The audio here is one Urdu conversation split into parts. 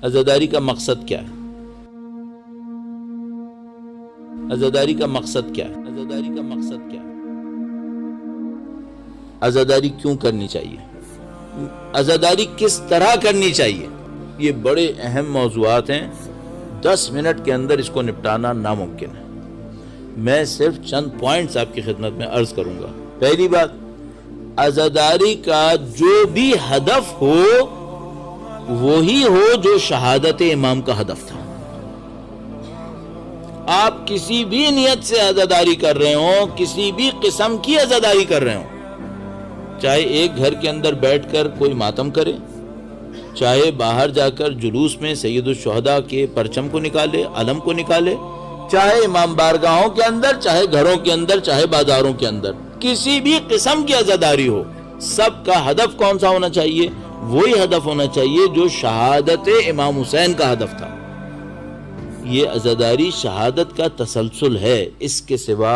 عزاداری کا مقصد کیا ہے؟ عزاداری کا مقصد کیا ہے؟ عزاداری کا مقصد کیا ہے؟ عزاداری کیوں کرنی چاہیے؟ عزاداری کس طرح کرنی چاہیے؟ یہ بڑے اہم موضوعات ہیں، 10 منٹ کے اندر اس کو نپٹانا ناممکن ہے۔ میں صرف چند پوائنٹس آپ کی خدمت میں عرض کروں گا۔ پہلی بات، عزاداری کا جو بھی ہدف ہو وہی ہو جو شہادت امام کا ہدف تھا۔ آپ کسی بھی نیت سے عزاداری کر رہے ہوں، کسی بھی قسم کی عزاداری کر رہے ہوں، چاہے ایک گھر کے اندر بیٹھ کر کوئی ماتم کرے، چاہے باہر جا کر جلوس میں سید الشہداء کے پرچم کو نکالے، علم کو نکالے، چاہے امام بارگاہوں کے اندر، چاہے گھروں کے اندر، چاہے بازاروں کے اندر، کسی بھی قسم کی عزاداری ہو، سب کا ہدف کون سا ہونا چاہیے؟ وہی ہدف ہونا چاہیے جو شہادت امام حسین کا ہدف تھا۔ یہ عزاداری شہادت کا تسلسل ہے، اس کے سوا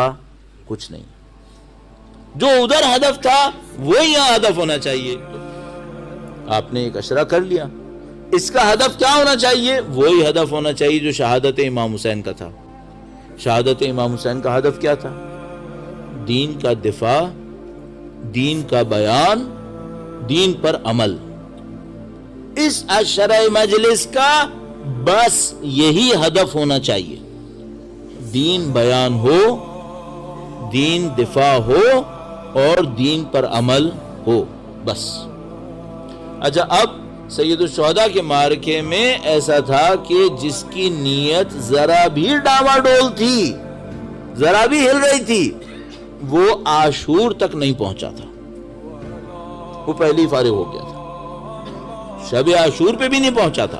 کچھ نہیں۔ جو ادھر ہدف تھا وہی یہاں ہدف ہونا چاہیے۔ آپ نے ایک اشرا کر لیا، اس کا ہدف کیا ہونا چاہیے؟ وہی ہدف ہونا چاہیے جو شہادت امام حسین کا تھا۔ شہادت امام حسین کا ہدف کیا تھا؟ دین کا دفاع، دین کا بیان، دین پر عمل۔ اس عشرہ مجلس کا بس یہی ہدف ہونا چاہیے، دین بیان ہو، دین دفاع ہو اور دین پر عمل ہو، بس۔ اچھا، اب سید الشہداء کے معرکے میں ایسا تھا کہ جس کی نیت ذرا بھی ڈاواڈول تھی، ذرا بھی ہل رہی تھی، وہ عاشور تک نہیں پہنچا تھا، وہ پہلے ہی فارغ ہو گیا تھا۔ شب عاشور پہ بھی نہیں پہنچا تھا،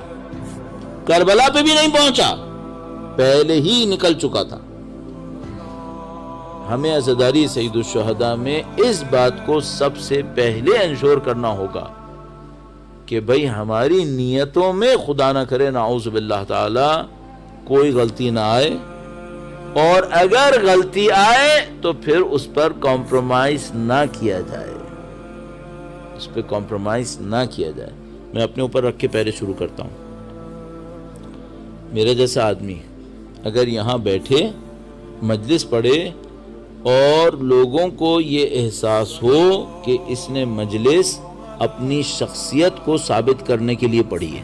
کربلا پہ بھی نہیں پہنچا، پہلے ہی نکل چکا تھا۔ ہمیں عزاداری سید الشہداء میں اس بات کو سب سے پہلے انشور کرنا ہوگا کہ بھئی ہماری نیتوں میں خدا نہ کرے نعوذ باللہ تعالی کوئی غلطی نہ آئے، اور اگر غلطی آئے تو پھر اس پر کمپرومائز نہ کیا جائے، اس پہ کمپرومائز نہ کیا جائے۔ میں اپنے اوپر رکھ کے پہلے شروع کرتا ہوں۔ میرے جیسا آدمی اگر یہاں بیٹھے، مجلس پڑھے اور لوگوں کو یہ احساس ہو کہ اس نے مجلس اپنی شخصیت کو ثابت کرنے کے لیے پڑھی ہے،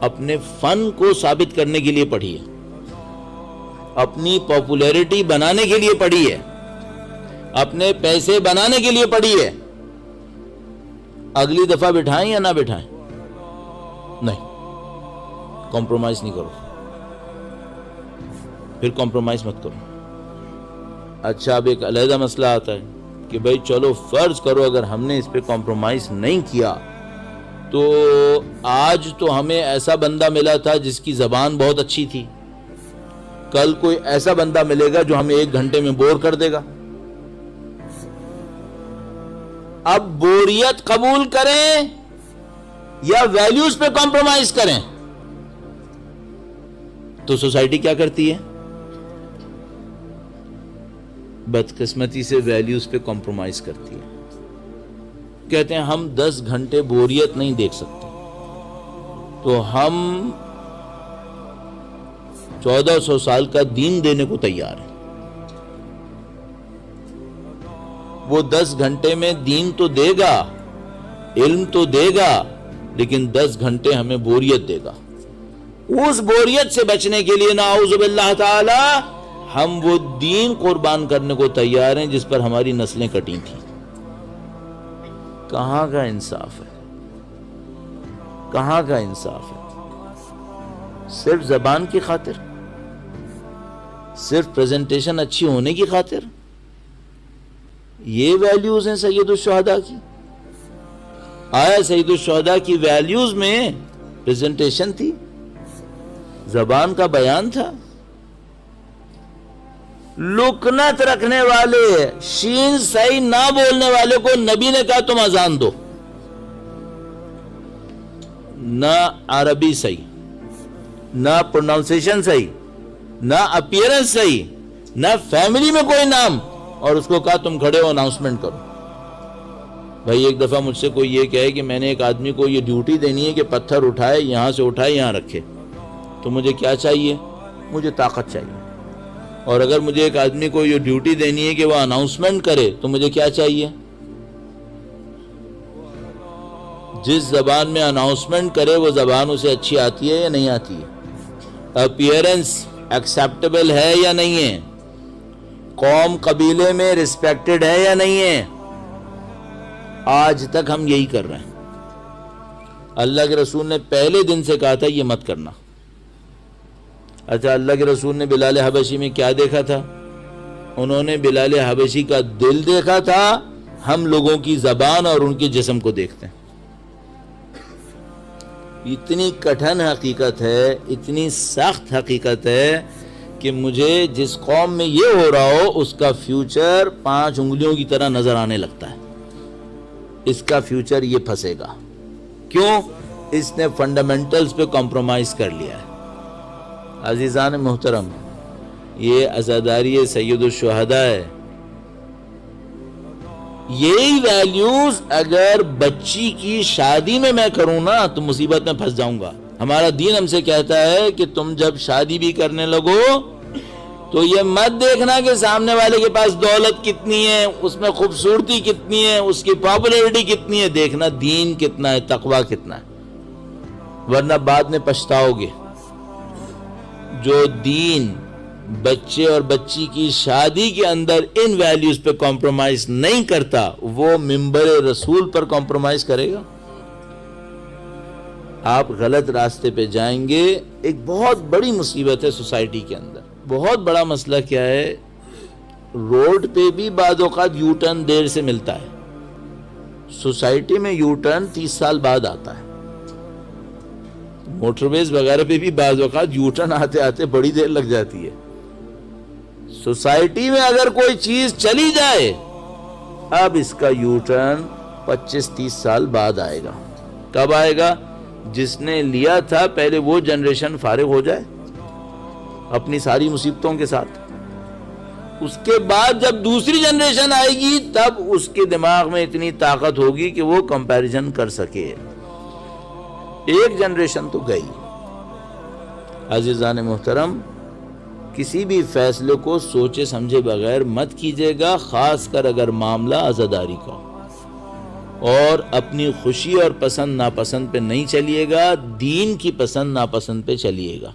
اپنے فن کو ثابت کرنے کے لیے پڑھی ہے، اپنی پاپولیرٹی بنانے کے لیے پڑھی ہے، اپنے پیسے بنانے کے لیے پڑھی ہے، اگلی دفعہ بٹھائیں یا نہ بٹھائیں؟ نہیں، کمپرومائز نہیں کرو، پھر کمپرومائز مت کرو۔ اچھا، اب ایک علیحدہ مسئلہ آتا ہے کہ بھئی چلو فرض کرو اگر ہم نے اس پہ کمپرومائز نہیں کیا تو آج تو ہمیں ایسا بندہ ملا تھا جس کی زبان بہت اچھی تھی، کل کوئی ایسا بندہ ملے گا جو ہمیں 1 گھنٹے میں بور کر دے گا۔ اب بوریت قبول کریں یا ویلیوز پہ کمپرومائز کریں؟ تو سوسائٹی کیا کرتی ہے؟ بدقسمتی سے ویلیوز پہ کمپرومائز کرتی ہے۔ کہتے ہیں ہم 10 گھنٹے بوریت نہیں دیکھ سکتے، تو ہم 1400 سال کا دین دینے کو تیار ہیں۔ وہ 10 گھنٹے میں دین تو دے گا، علم تو دے گا، لیکن 10 گھنٹے ہمیں بوریت دے گا۔ اس بوریت سے بچنے کے لیے نعوذ باللہ تعالی ہم وہ دین قربان کرنے کو تیار ہیں جس پر ہماری نسلیں کٹی تھیں۔ کہاں کا انصاف ہے؟ کہاں کا انصاف ہے؟ صرف زبان کی خاطر، صرف پریزنٹیشن اچھی ہونے کی خاطر یہ ویلیوز ہیں سید الشہداء کی؟ آیا سید الشہداء کی ویلیوز میں پریزنٹیشن تھی؟ زبان کا بیان تھا؟ لکنت رکھنے والے، شین صحیح نہ بولنے والے کو نبی نے کہا تم اذان دو، نہ عربی صحیح، نہ پروناؤنسیشن صحیح، نہ اپیرنس صحیح، نہ فیملی میں کوئی نام، اور اس کو کہا تم کھڑے ہو اناؤنسمنٹ کرو۔ بھائی ایک دفعہ مجھ سے کوئی یہ کہے کہ میں نے ایک آدمی کو یہ ڈیوٹی دینی ہے کہ پتھر اٹھائے، یہاں سے اٹھائے یہاں رکھے، تو مجھے کیا چاہیے؟ مجھے طاقت چاہیے۔ اور اگر مجھے ایک آدمی کو یہ ڈیوٹی دینی ہے کہ وہ اناؤنسمنٹ کرے تو مجھے کیا چاہیے؟ جس زبان میں اناؤنسمنٹ کرے وہ زبان اسے اچھی آتی ہے یا نہیں آتی ہے؟ اپیئرنس ایکسیپٹیبل ہے یا نہیں ہے؟ قوم قبیلے میں ریسپیکٹڈ ہے یا نہیں ہے؟ آج تک ہم یہی کر رہے ہیں۔ اللہ کے رسول نے پہلے دن سے کہا تھا یہ مت کرنا۔ اچھا، اللہ کے رسول نے بلال حبشی میں کیا دیکھا تھا؟ انہوں نے بلال حبشی کا دل دیکھا تھا، ہم لوگوں کی زبان اور ان کے جسم کو دیکھتے ہیں۔ اتنی کٹھن حقیقت ہے، اتنی سخت حقیقت ہے کہ مجھے جس قوم میں یہ ہو رہا ہو اس کا فیوچر 5 انگلیوں کی طرح نظر آنے لگتا ہے۔ اس کا فیوچر یہ پھنسے گا، کیوں؟ اس نے فنڈامنٹلز پہ کمپرومائز کر لیا ہے۔ عزیزان محترم، یہ عزاداری سید الشہداء ہے۔ یہی ویلیوز اگر بچی کی شادی میں کروں نا تو مصیبت میں پھنس جاؤں گا۔ ہمارا دین ہم سے کہتا ہے کہ تم جب شادی بھی کرنے لگو تو یہ مت دیکھنا کہ سامنے والے کے پاس دولت کتنی ہے، اس میں خوبصورتی کتنی ہے، اس کی پاپولیرٹی کتنی ہے، دیکھنا دین کتنا ہے، تقوی کتنا ہے، ورنہ بعد میں پچھتاؤ گے۔ جو دین بچے اور بچی کی شادی کے اندر ان ویلیوز پہ کمپرومائز نہیں کرتا، وہ منبر رسول پر کمپرومائز کرے گا؟ آپ غلط راستے پہ جائیں گے۔ ایک بہت بڑی مصیبت ہے سوسائٹی کے اندر۔ بہت بڑا مسئلہ کیا ہے؟ روڈ پہ بھی بعض اوقات یو ٹرن دیر سے ملتا ہے، سوسائٹی میں یو ٹرن 30 سال بعد آتا ہے۔ موٹر ویز وغیرہ پہ بھی بعض اوقات یو ٹرن آتے آتے بڑی دیر لگ جاتی ہے۔ سوسائٹی میں اگر کوئی چیز چلی جائے، اب اس کا یو ٹرن 25-30 سال بعد آئے گا۔ کب آئے گا؟ جس نے لیا تھا پہلے وہ جنریشن فارغ ہو جائے اپنی ساری مصیبتوں کے ساتھ، اس کے بعد جب دوسری جنریشن آئے گی تب اس کے دماغ میں اتنی طاقت ہوگی کہ وہ کمپیریزن کر سکے۔ ایک جنریشن تو گئی۔ عزیزان محترم، کسی بھی فیصلے کو سوچے سمجھے بغیر مت کیجیے گا، خاص کر اگر معاملہ عزاداری کا، اور اپنی خوشی اور پسند ناپسند پہ نہیں چلیے گا، دین کی پسند ناپسند پہ چلیے گا۔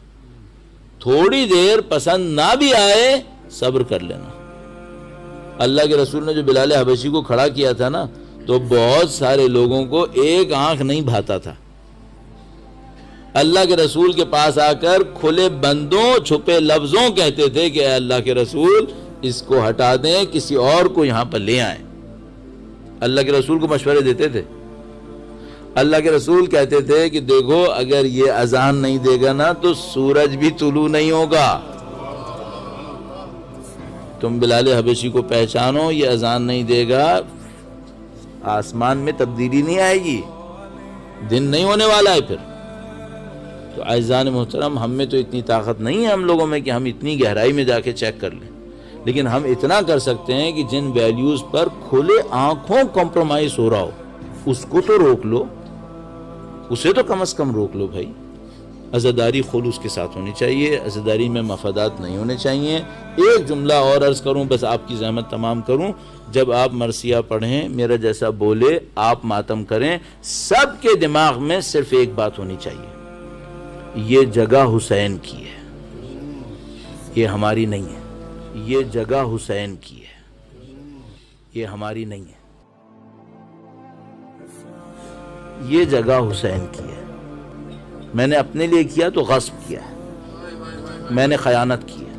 تھوڑی دیر پسند نہ بھی آئے، صبر کر لینا۔ اللہ کے رسول نے جو بلال حبشی کو کھڑا کیا تھا نا، تو بہت سارے لوگوں کو ایک آنکھ نہیں بھاتا تھا۔ اللہ کے رسول کے پاس آ کر کھلے بندوں چھپے لفظوں کہتے تھے کہ اے اللہ کے رسول، اس کو ہٹا دیں، کسی اور کو یہاں پر لے آئیں۔ اللہ کے رسول کو مشورے دیتے تھے۔ اللہ کے رسول کہتے تھے کہ دیکھو اگر یہ اذان نہیں دے گا نا تو سورج بھی طلوع نہیں ہوگا۔ تم بلال حبشی کو پہچانو، یہ اذان نہیں دے گا، آسمان میں تبدیلی نہیں آئے گی، دن نہیں ہونے والا ہے پھر۔ تو عزیزان محترم، ہم میں تو اتنی طاقت نہیں ہے ہم لوگوں میں کہ ہم اتنی گہرائی میں جا کے چیک کر لیں، لیکن ہم اتنا کر سکتے ہیں کہ جن ویلیوز پر کھلے آنکھوں کمپرومائز ہو رہا ہو اس کو تو روک لو، اسے تو کم از کم روک لو بھائی۔ عزاداری خلوص کے ساتھ ہونی چاہیے، عزاداری میں مفادات نہیں ہونے چاہیے۔ ایک جملہ اور عرض کروں، بس آپ کی زحمت تمام کروں، جب آپ مرثیہ پڑھیں، میرا جیسا بولے، آپ ماتم کریں، سب کے دماغ میں صرف ایک بات ہونی چاہیے، یہ جگہ حسین کی ہے، یہ ہماری نہیں ہے۔ یہ جگہ حسین کی ہے، یہ ہماری نہیں ہے۔ یہ جگہ حسین کی ہے۔ میں نے اپنے لیے کیا تو غصب کیا ہے، میں نے خیانت کی ہے۔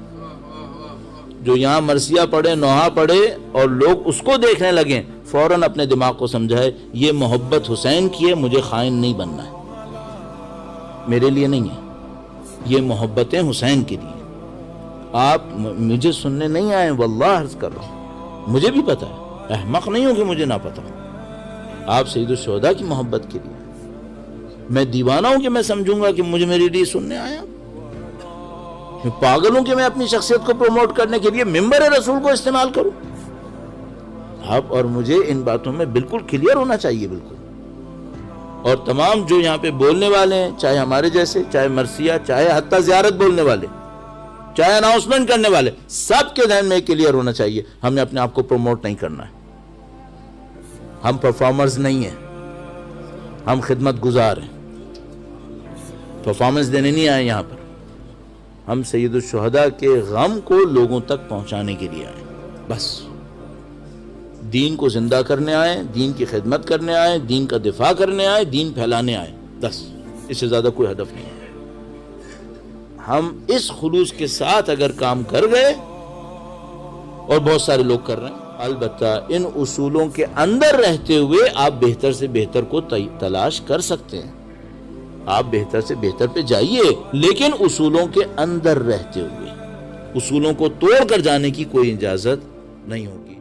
جو یہاں مرثیہ پڑھے، نوحہ پڑھے اور لوگ اس کو دیکھنے لگیں، فوراً اپنے دماغ کو سمجھائے یہ محبت حسین کی ہے، مجھے خائن نہیں بننا ہے، میرے لیے نہیں ہے، یہ محبتیں حسین کے لیے۔ آپ مجھے سننے نہیں آئے، واللہ عرض کر رہا ہوں، مجھے بھی پتا ہے، احمق نہیں ہوں کہ مجھے نہ پتا ہو۔ آپ سید الشہداء کی محبت کے لیے، میں دیوانہ ہوں کہ میں سمجھوں گا کہ مجھے میرے لیے سننے آیا؟ میں پاگل ہوں کہ میں اپنی شخصیت کو پروموٹ کرنے کے لیے ممبر رسول کو استعمال کروں؟ آپ اور مجھے ان باتوں میں بالکل کلیئر ہونا چاہیے، بالکل. اور تمام جو یہاں پہ بولنے والے ہیں، چاہے ہمارے جیسے، چاہے مرثیہ، چاہے حتیٰ زیارت بولنے والے، چاہے اناؤنسمنٹ کرنے والے، سب کے ذہن میں کلیئر ہونا چاہیے، ہم نے اپنے آپ کو پروموٹ نہیں کرنا ہے. ہم پرفارمرز نہیں ہیں، ہم خدمت گزار ہیں. پرفارمنس دینے نہیں آئے یہاں پر، ہم سید الشہداء کے غم کو لوگوں تک پہنچانے کے لیے آئے. بس دین کو زندہ کرنے آئے، دین کی خدمت کرنے آئے، دین کا دفاع کرنے آئے، دین پھیلانے آئے. بس اس سے زیادہ کوئی ہدف نہیں ہے. ہم اس خلوص کے ساتھ اگر کام کر گئے، اور بہت سارے لوگ کر رہے ہیں، البتہ ان اصولوں کے اندر رہتے ہوئے آپ بہتر سے بہتر کو تلاش کر سکتے ہیں. آپ بہتر سے بہتر پہ جائیے، لیکن اصولوں کے اندر رہتے ہوئے. اصولوں کو توڑ کر جانے کی کوئی اجازت نہیں ہوگی.